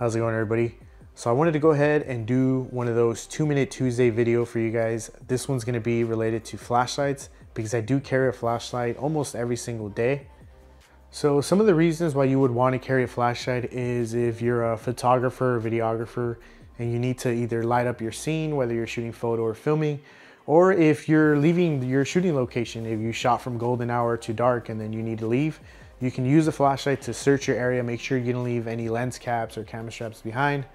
How's it going, everybody? So I wanted to go ahead and do one of those 2-minute Tuesday video for you guys. This one's going to be related to flashlights because I do carry a flashlight almost every single day. So some of the reasons why you would want to carry a flashlight is if you're a photographer or videographer and you need to either light up your scene, whether you're shooting photo or filming, or if you're leaving your shooting location, if you shot from golden hour to dark and then you need to leave, you can use a flashlight to search your area, make sure you didn't leave any lens caps or camera straps behind.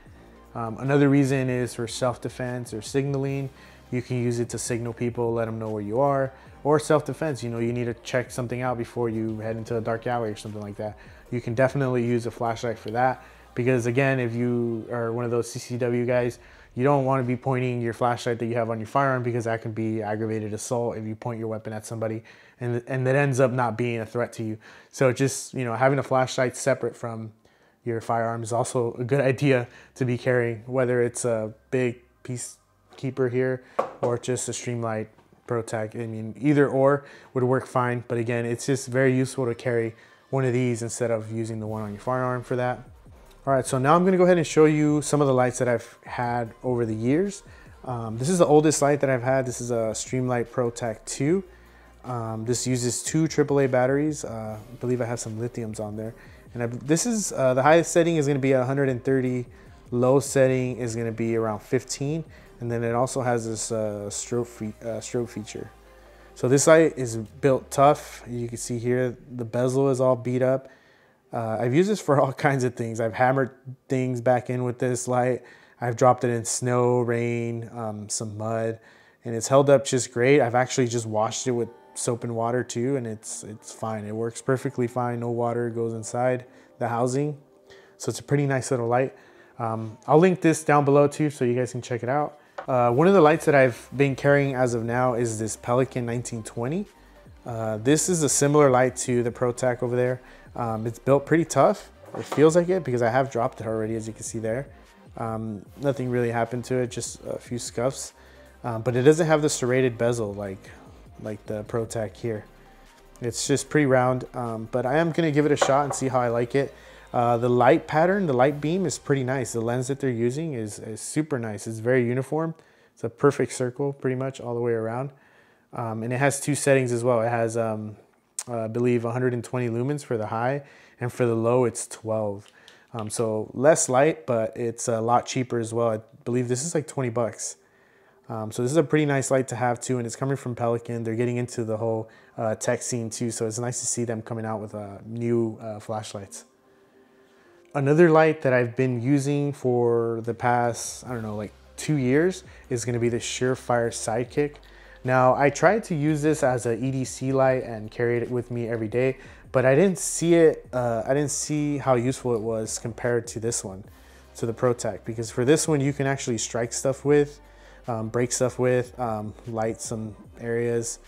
Another reason is for self-defense or signaling. You can use it to signal people, let them know where you are, or self-defense. You know, you need to check something out before you head into a dark alley or something like that. You can definitely use a flashlight for that because, again, if you are one of those CCW guys, you don't want to be pointing your flashlight that you have on your firearm because that can be aggravated assault if you point your weapon at somebody and that ends up not being a threat to you. So just, you know, having a flashlight separate from your firearm is also a good idea to be carrying, whether it's a big Peacekeeper here or just a Streamlight ProTac. I mean, either or would work fine. But again, it's just very useful to carry one of these instead of using the one on your firearm for that. All right, so now I'm gonna go ahead and show you some of the lights that I've had over the years. This is the oldest light that I've had. This is a Streamlight ProTac 2. This uses 2 AAA batteries. I believe I have some lithiums on there. And this is, the highest setting is gonna be 130. Low setting is gonna be around 15. And then it also has this strobe feature. So this light is built tough. You can see here, the bezel is all beat up. I've used this for all kinds of things. I've hammered things back in with this light. I've dropped it in snow, rain, some mud, and it's held up just great. I've actually just washed it with soap and water too, and it's fine. It works perfectly fine. No water goes inside the housing. So it's a pretty nice little light. I'll link this down below too so you guys can check it out. One of the lights that I've been carrying as of now is this Pelican 1920. This is a similar light to the ProTac over there. It's built pretty tough. It feels like it because I have dropped it already, as you can see there. Nothing really happened to it, just a few scuffs. But it doesn't have the serrated bezel like the ProTac here. It's just pretty round, but I am gonna give it a shot and see how I like it. The light pattern, the light beam is pretty nice. The lens that they're using is super nice. It's very uniform. It's a perfect circle pretty much all the way around. And it has 2 settings as well. It has, I believe 120 lumens for the high, and for the low it's 12. So less light, but it's a lot cheaper as well. I believe this is like 20 bucks. So this is a pretty nice light to have too, and it's coming from Pelican. They're getting into the whole tech scene too, so it's nice to see them coming out with new flashlights. Another light that I've been using for the past, I don't know, like 2 years is gonna be the SUREFIRE SIDEKICK. Now, I tried to use this as an EDC light and carried it with me every day, but I didn't see it, I didn't see how useful it was compared to this one, to the ProTac, because for this one, you can actually strike stuff with, break stuff with, light some areas.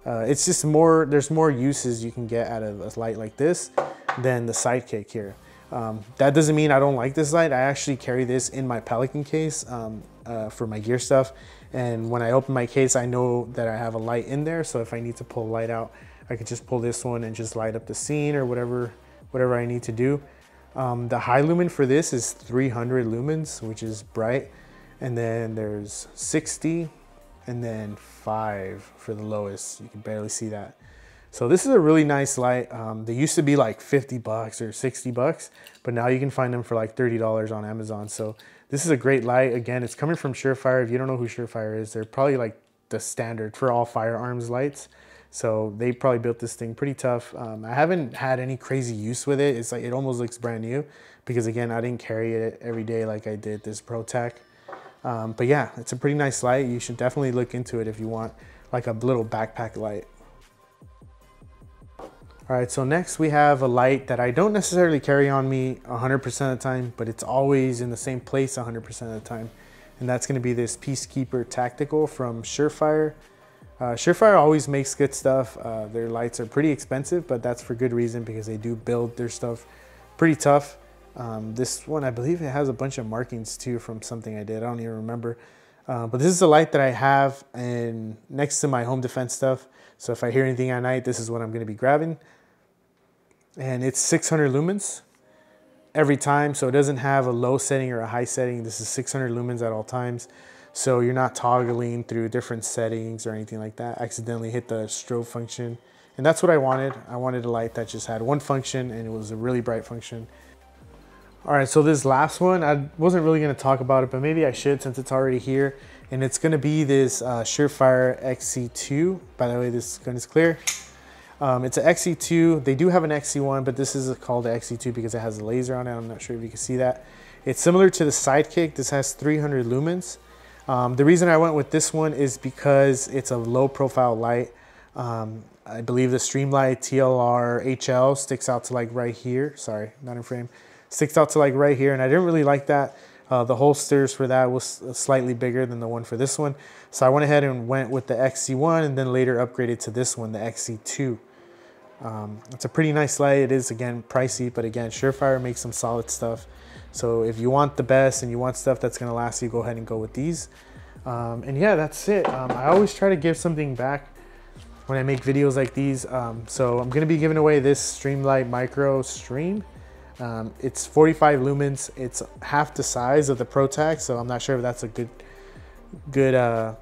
It's just more, there's more uses you can get out of a light like this than the SIDEKICK here. That doesn't mean I don't like this light. I actually carry this in my Pelican case for my gear stuff. And when I open my case, I know that I have a light in there. So if I need to pull a light out, I could just pull this one and just light up the scene or whatever I need to do. The high lumen for this is 300 lumens, which is bright. And then there's 60 and then 5 for the lowest. You can barely see that. So this is a really nice light. They used to be like 50 bucks or 60 bucks, but now you can find them for like $30 on Amazon. So this is a great light. Again, it's coming from SUREFIRE. If you don't know who SUREFIRE is, they're probably like the standard for all firearms lights. So they probably built this thing pretty tough. I haven't had any crazy use with it. It's like, it almost looks brand new because again, I didn't carry it every day like I did this ProTac. But yeah, it's a pretty nice light. You should definitely look into it if you want like a little backpack light. All right, so next we have a light that I don't necessarily carry on me 100% of the time, but it's always in the same place 100% of the time. And that's gonna be this Peacekeeper Tactical from SUREFIRE. SUREFIRE always makes good stuff. Their lights are pretty expensive, but that's for good reason because they do build their stuff pretty tough. This one, I believe it has a bunch of markings too from something I did. I don't even remember. But this is a light that I have next to my home defense stuff. So if I hear anything at night, this is what I'm gonna be grabbing. And it's 600 lumens. every time. So it doesn't have a low setting or a high setting. This is 600 lumens at all times. So you're not toggling through different settings or anything like that. I accidentally hit the strobe function. And that's what I wanted. I wanted a light that just had one function, and it was a really bright function. All right, so this last one, I wasn't really gonna talk about it, but maybe I should since it's already here. And it's gonna be this SUREFIRE XC2. By the way, this gun is clear. It's an XC2. They do have an XC1, but this is called the XC2 because it has a laser on it. I'm not sure if you can see that. It's similar to the SIDEKICK. This has 300 lumens. The reason I went with this one is because it's a low profile light. I believe the Streamlight TLR HL sticks out to like right here. Sorry, not in frame. Sticks out to like right here, and I didn't really like that. The holsters for that was slightly bigger than the one for this one. So I went ahead and went with the XC1 and then later upgraded to this one, the XC2. It's a pretty nice light. It is, again, pricey, but again, SUREFIRE makes some solid stuff. So if you want the best and you want stuff that's gonna last you, go ahead and go with these. And yeah, that's it. I always try to give something back when I make videos like these. So I'm gonna be giving away this Streamlight Micro Stream. It's 45 lumens. It's half the size of the Pro Tag, so I'm not sure if that's a good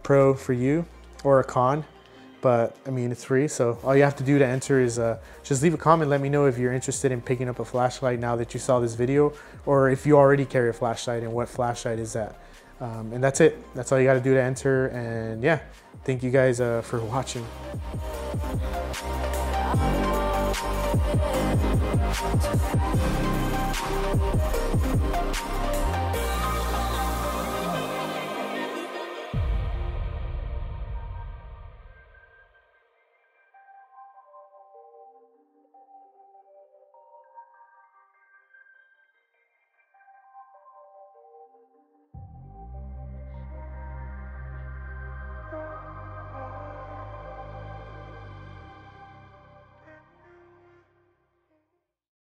pro for you or a con, but I mean, it's free. So all you have to do to enter is just leave a comment. Let me know if you're interested in picking up a flashlight now that you saw this video, or if you already carry a flashlight and what flashlight is that. And that's it. That's all you got to do to enter. And yeah, thank you guys for watching.